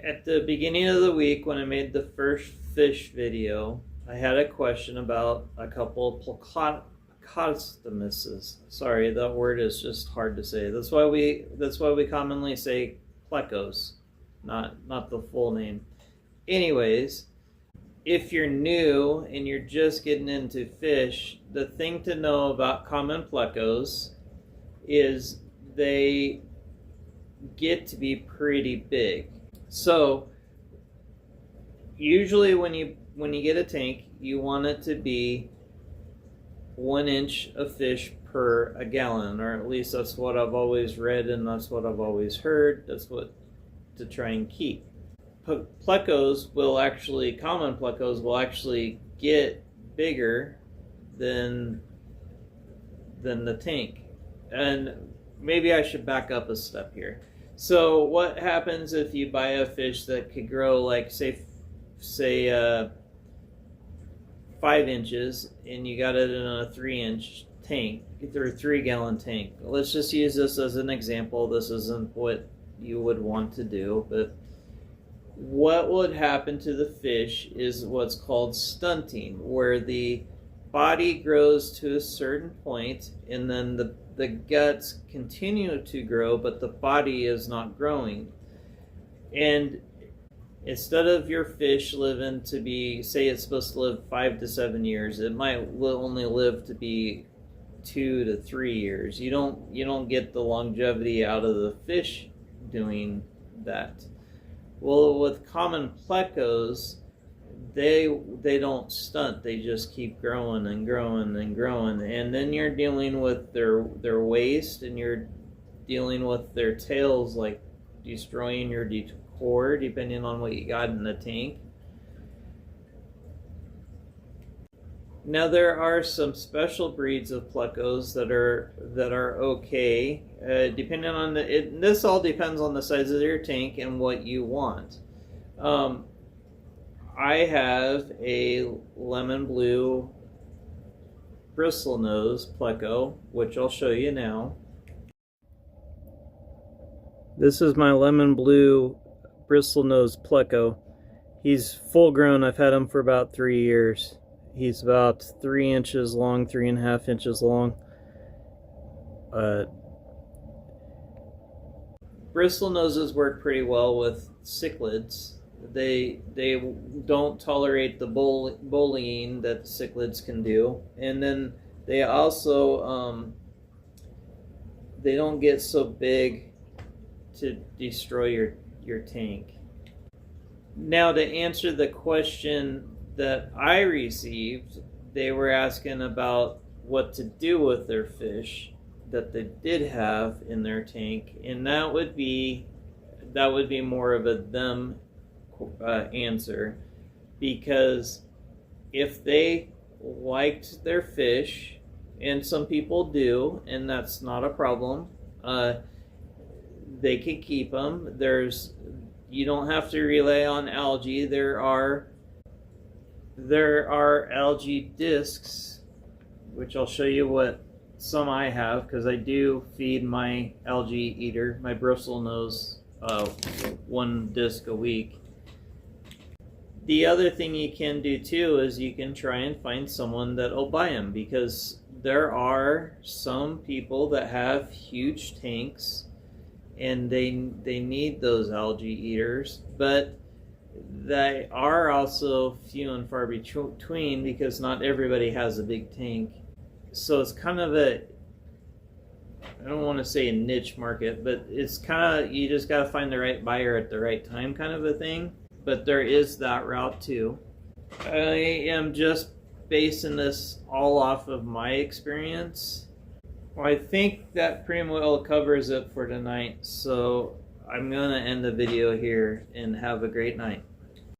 At the beginning of the week when I made the first fish video, I had a question about a couple of Plecostomuses. Sorry, that word is just hard to say. That's why we commonly say plecos, not the full name. Anyways, if you're new and you're just getting into fish, the thing to know about common plecos is they get to be pretty big. So usually when you get a tank, you want it to be 1 inch of fish per a gallon, or at least that's what I've always read and that's what I've always heard. That's what to try and keep. Plecos will actually, common plecos will actually get bigger than the tank. And maybe I should back up a step here. So what happens if you buy a fish that could grow like say 5 inches and you got it in a 3-inch tank or 3-gallon tank? Let's just use this as an example. This isn't what you would want to do, but what would happen to the fish is what's called stunting, where the body grows to a certain point and then the guts continue to grow, but the body is not growing. And instead of your fish living to be, say it's supposed to live 5 to 7 years, it might only live to be 2 to 3 years. You don't get the longevity out of the fish doing that. Well, with common plecos, they don't stunt. They just keep growing and growing and growing, and then you're dealing with their waist, and you're dealing with their tails, like destroying your decor depending on what you got in the tank. Now there are some special breeds of plecos that are okay, depending on this all depends on the size of your tank and what you want. I have a lemon blue bristlenose pleco, which I'll show you now. This is my lemon blue bristlenose pleco. He's full grown. I've had him for about 3 years. He's about 3 inches long, 3.5 inches long. Bristlenoses work pretty well with cichlids. They don't tolerate the bullying that cichlids can do, and then they also they don't get so big to destroy your tank. Now, to answer the question that I received, they were asking about what to do with their fish that they did have in their tank, and that would be more of a them answer, because if they liked their fish, and some people do, and that's not a problem, they can keep them. You don't have to rely on algae. There are algae discs, which I'll show you what some I have, because I do feed my algae eater, my bristlenose, 1 disc a week. The other thing you can do too is you can try and find someone that will buy them, because there are some people that have huge tanks and they need those algae eaters, but they are also few and far between, because not everybody has a big tank. So it's kind of I don't want to say a niche market, but it's kind of, you just got to find the right buyer at the right time kind of a thing. But there is that route too. I am just basing this all off of my experience. Well, I think that pretty well covers it for tonight, so I'm going to end the video here and have a great night.